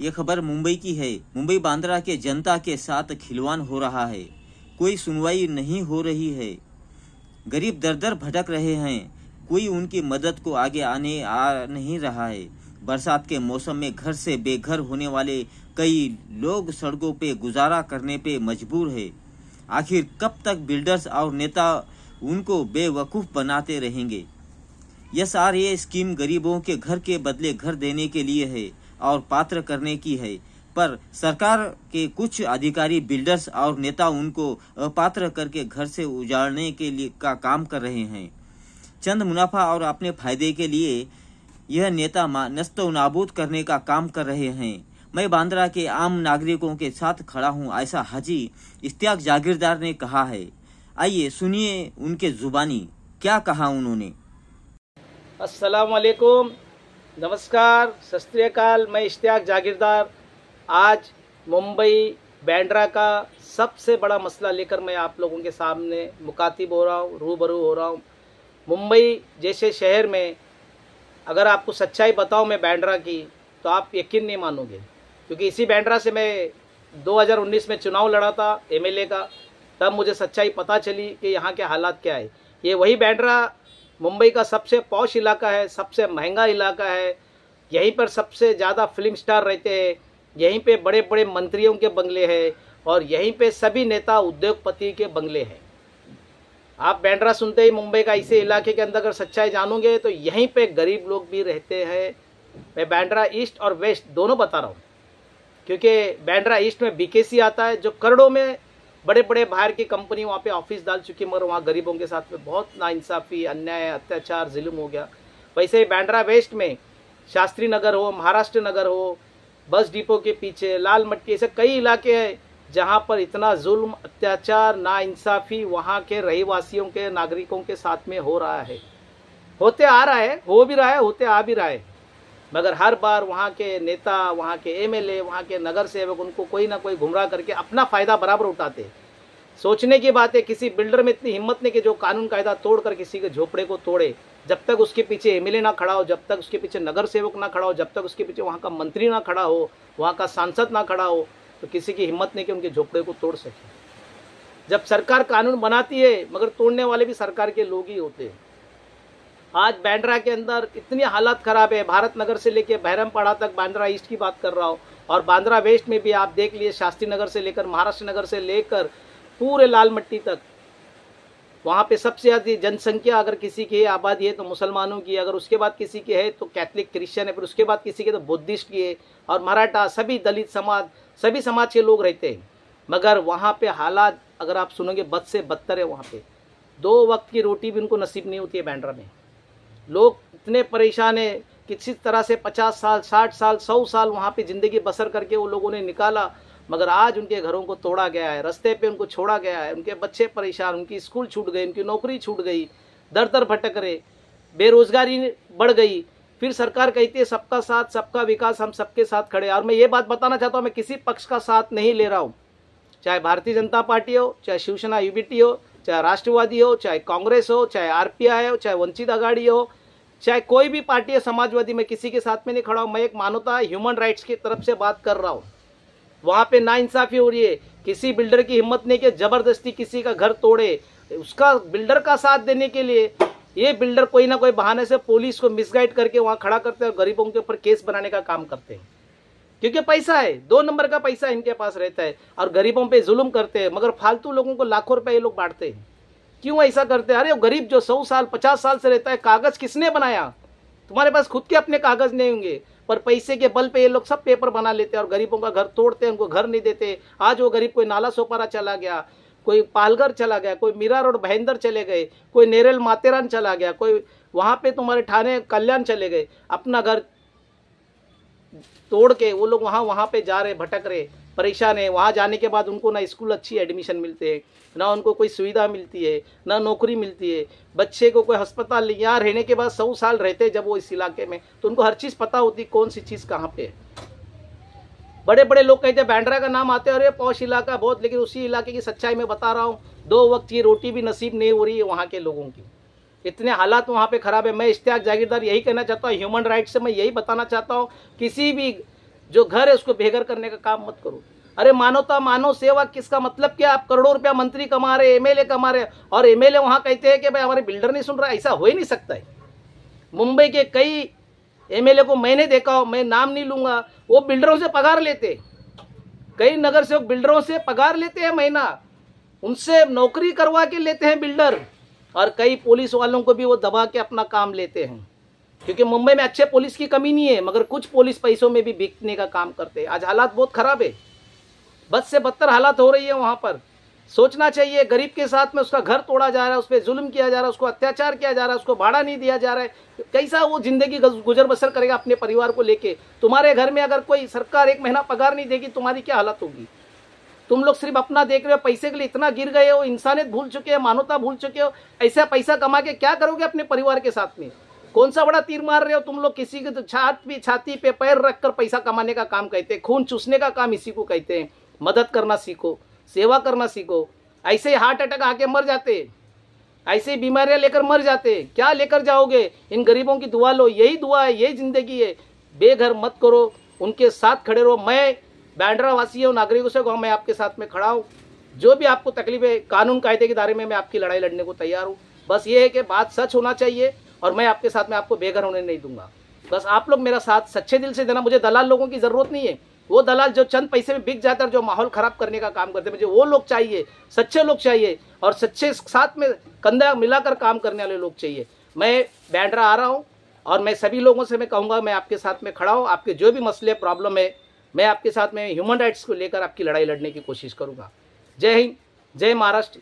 ये खबर मुंबई की है। मुंबई बांद्रा के जनता के साथ खिलवाड़ हो रहा है। कोई सुनवाई नहीं हो रही है। गरीब दर दर भटक रहे हैं। कोई उनकी मदद को आगे आ नहीं रहा है। बरसात के मौसम में घर से बेघर होने वाले कई लोग सड़कों पे गुजारा करने पे मजबूर है। आखिर कब तक बिल्डर्स और नेता उनको बेवकूफ बनाते रहेंगे? SRA स्कीम गरीबों के घर के बदले घर देने के लिए है और पात्र करने की है, पर सरकार के कुछ अधिकारी बिल्डर्स और नेता उनको अपात्र करके घर से उजाड़ने के लिए का काम कर रहे हैं। चंद मुनाफा और अपने फायदे के लिए यह नेता नस्तो नाबूद करने का काम कर रहे हैं। मैं बांद्रा के आम नागरिकों के साथ खड़ा हूं, ऐसा हाजी इश्तियाक जागीरदार ने कहा है। आइए सुनिए उनके जुबानी क्या कहा उन्होंने। अस्सलाम वालेकुम, नमस्कार, सत श्री अकाल। मैं इश्तियाक जागीरदार आज मुंबई बांद्रा का सबसे बड़ा मसला लेकर मैं आप लोगों के सामने मुखातिब हो रहा हूँ, रूबरू हो रहा हूँ। मुंबई जैसे शहर में अगर आपको सच्चाई बताऊँ मैं बांद्रा की, तो आप यकीन नहीं मानोगे, क्योंकि इसी बांद्रा से मैं 2019 में चुनाव लड़ा था MLA का। तब मुझे सच्चाई पता चली कि यहाँ के हालात क्या है। ये वही बांद्रा मुंबई का सबसे पॉश इलाका है, सबसे महंगा इलाका है। यहीं पर सबसे ज़्यादा फिल्म स्टार रहते हैं, यहीं पे बड़े बड़े मंत्रियों के बंगले हैं और यहीं पे सभी नेता उद्योगपति के बंगले हैं। आप बांद्रा सुनते ही मुंबई का इसे इलाके के अंदर अगर सच्चाई जानोगे तो यहीं पे गरीब लोग भी रहते हैं। मैं बांद्रा ईस्ट और वेस्ट दोनों बता रहा हूँ, क्योंकि बांद्रा ईस्ट में BKC आता है, जो करोड़ों में बड़े बड़े बाहर की कंपनी वहाँ पे ऑफिस डाल चुकी, मगर वहाँ गरीबों के साथ में बहुत नाइंसाफ़ी, अन्याय, अत्याचार, जुल्म हो गया। वैसे ही बांद्रा वेस्ट में शास्त्री नगर हो, महाराष्ट्र नगर हो, बस डिपो के पीछे लाल मटकी, ऐसे कई इलाके हैं जहाँ पर इतना जुल्म, अत्याचार, नाइंसाफ़ी वहाँ के रहवासियों के, नागरिकों के साथ में हो रहा है, होते आ रहा है, हो भी रहा है, होते आ भी रहा है। मगर हर बार वहाँ के नेता, वहाँ के MLA, वहाँ के नगर सेवक उनको कोई ना कोई गुमराह करके अपना फ़ायदा बराबर उठाते। सोचने की बात है, किसी बिल्डर में इतनी हिम्मत नहीं कि जो कानून कायदा तोड़कर किसी के झोपड़े को तोड़े। जब तक उसके पीछे MLA ना खड़ा हो, जब तक उसके पीछे नगर सेवक ना खड़ा हो, जब तक उसके पीछे वहाँ का मंत्री ना खड़ा हो, वहाँ का सांसद ना खड़ा हो, तो किसी की हिम्मत नहीं कि उनके झोपड़े को तोड़ सके। जब सरकार कानून बनाती है, मगर तोड़ने वाले भी सरकार के लोग ही होते हैं। आज बांद्रा के अंदर इतनी हालत ख़राब है, भारत नगर से लेकर बहरमपाड़ा तक, बांद्रा ईस्ट की बात कर रहा हूँ, और बांद्रा वेस्ट में भी आप देख लिए, शास्त्री नगर से लेकर, महाराष्ट्र नगर से लेकर पूरे लाल मट्टी तक, वहाँ पे सबसे ज़्यादा जनसंख्या अगर किसी की है, आबादी है तो मुसलमानों की, अगर उसके बाद किसी की है तो कैथलिक क्रिश्चियन है, फिर उसके बाद किसी के तो बुद्धिस्ट की है, और मराठा, सभी दलित समाज, सभी समाज के लोग रहते हैं। मगर वहाँ पे हालात अगर आप सुनोगे बद से बदतर है। वहाँ पे 2 वक्त की रोटी भी उनको नसीब नहीं होती है। बांद्रा में लोग इतने परेशान है, किसी तरह से 50 साल, 60 साल, 100 साल वहाँ पे ज़िंदगी बसर करके वो लोगों ने निकाला, मगर आज उनके घरों को तोड़ा गया है, रास्ते पे उनको छोड़ा गया है, उनके बच्चे परेशान, उनकी स्कूल छूट गई, उनकी नौकरी छूट गई, दर दर भटक रहे, बेरोजगारी बढ़ गई। फिर सरकार कहती है सबका साथ, सबका विकास, हम सबके साथ खड़े। और मैं ये बात बताना चाहता हूँ, मैं किसी पक्ष का साथ नहीं ले रहा हूँ, चाहे भारतीय जनता पार्टी हो, चाहे शिवसेना UBT हो, चाहे राष्ट्रवादी हो, चाहे कांग्रेस हो, चाहे RPI हो, चाहे वंचित आघाड़ी हो, चाहे कोई भी पार्टी है, समाजवादी, मैं किसी के साथ में नहीं खड़ा हूँ। मैं एक मानवता, ह्यूमन राइट्स की तरफ से बात कर रहा हूँ। वहाँ पे नाइंसाफ़ी हो रही है, किसी बिल्डर की हिम्मत नहीं कि ज़बरदस्ती किसी का घर तोड़े। उसका बिल्डर का साथ देने के लिए ये बिल्डर कोई ना कोई बहाने से पुलिस को मिसगाइड करके वहाँ खड़ा करते हैं और गरीबों के ऊपर केस बनाने का काम करते हैं, क्योंकि पैसा है, 2 नंबर का पैसा इनके पास रहता है, और गरीबों पे जुल्म करते हैं। मगर फालतू लोगों को लाखों रुपए ये लोग बांटते हैं। क्यों ऐसा करते हैं? अरे गरीब जो 100 साल, 50 साल से रहता है, कागज किसने बनाया? तुम्हारे पास खुद के अपने कागज नहीं होंगे, पर पैसे के बल पे ये लोग सब पेपर बना लेते हैं और गरीबों का घर तोड़ते हैं, उनको घर नहीं देते। आज वो गरीब कोई नाला सोपारा चला गया, कोई पालघर चला गया, कोई मीरा रोड भाईंदर चले गए, कोई नेरल माथेरान चला गया, कोई वहाँ पे तुम्हारे ठाणे कल्याण चले गए, अपना घर तोड़ के वो लोग वहाँ पे जा रहे, भटक रहे, परेशान है। वहाँ जाने के बाद उनको ना स्कूल अच्छी एडमिशन मिलते हैं, ना उनको कोई सुविधा मिलती है, ना नौकरी मिलती है। बच्चे को कोई अस्पताल, यहाँ रहने के बाद 100 साल रहते जब वो इस इलाके में, तो उनको हर चीज़ पता होती कौन सी चीज़ कहाँ पे है। बड़े बड़े लोग कहते हैं बांद्रा का नाम आते हैं, अरे पौष इलाका बहुत, लेकिन उसी इलाके की सच्चाई मैं बता रहा हूँ। 2 वक्त की रोटी भी नसीब नहीं हो रही है वहाँ के लोगों की, इतने हालात वहाँ पे ख़राब है। मैं इश्तियाक जागीरदार यही कहना चाहता हूँ, ह्यूमन राइट्स से मैं यही बताना चाहता हूँ, किसी भी जो घर है उसको बेघर करने का काम मत करो। अरे मानवता मानव सेवा किसका मतलब क्या? आप करोड़ों रुपया मंत्री कमा रहे, एमएलए कमा रहे, और एमएलए वहां कहते हैं कि भाई हमारे बिल्डर नहीं सुन रहा। ऐसा हो ही नहीं सकता है। मुंबई के कई एमएलए को मैंने देखा हो, मैं नाम नहीं लूंगा, वो बिल्डरों से पगार लेते, कई नगर सेवक बिल्डरों से पगार लेते हैं महीना, उनसे नौकरी करवा के लेते हैं बिल्डर, और कई पुलिस वालों को भी वो दबा के अपना काम लेते हैं। क्योंकि मुंबई में अच्छे पुलिस की कमी नहीं है, मगर कुछ पुलिस पैसों में भी बिकने का काम करते हैं। आज हालात बहुत खराब है, बद से बदतर हालात हो रही है वहाँ पर। सोचना चाहिए, गरीब के साथ में उसका घर तोड़ा जा रहा है, उस पर जुल्म किया जा रहा है, उसको अत्याचार किया जा रहा है, उसको भाड़ा नहीं दिया जा रहा है। कैसा वो जिंदगी गुजर बसर करेगा अपने परिवार को लेके? तुम्हारे घर में अगर कोई सरकार एक महीना पगार नहीं देगी, तुम्हारी क्या हालत होगी? तुम लोग सिर्फ अपना देख रहे हो, पैसे के लिए इतना गिर गए हो, इंसानियत भूल चुके हो, मानवता भूल चुके हो। ऐसा पैसा कमा के क्या करोगे अपने परिवार के साथ में? कौन सा बड़ा तीर मार रहे हो तुम लोग? किसी की छाती पे पैर रखकर पैसा कमाने का काम कहते हैं, खून चूसने का काम इसी को कहते हैं। मदद करना सीखो, सेवा करना सीखो। ऐसे ही हार्ट अटैक आके मर जाते, ऐसे ही बीमारियां लेकर मर जाते, क्या लेकर जाओगे? इन गरीबों की दुआ लो, यही दुआ है, यही जिंदगी है। बेघर मत करो, उनके साथ खड़े रहो। मैं बांद्रा वासी हूँ, नागरिकों से कहूँ, मैं आपके साथ में खड़ा हूँ। जो भी आपको तकलीफ है, कानून कायदे के दायरे में मैं आपकी लड़ाई लड़ने को तैयार हूँ। बस ये है कि बात सच होना चाहिए, और मैं आपके साथ में आपको बेघर होने नहीं दूंगा। बस आप लोग मेरा साथ सच्चे दिल से देना। मुझे दलाल लोगों की जरूरत नहीं है, वो दलाल जो चंद पैसे में बिक जाता है, जो माहौल खराब करने का काम करते हैं, मुझे वो लोग चाहिए, सच्चे लोग चाहिए, और सच्चे साथ में कंधा मिलाकर काम करने वाले लोग चाहिए। मैं बांद्रा आ रहा हूँ, और मैं सभी लोगों से मैं कहूँगा, मैं आपके साथ में खड़ा हूँ। आपके जो भी मसले प्रॉब्लम है, मैं आपके साथ में ह्यूमन राइट्स को लेकर आपकी लड़ाई लड़ने की कोशिश करूँगा। जय हिंद, जय महाराष्ट्र।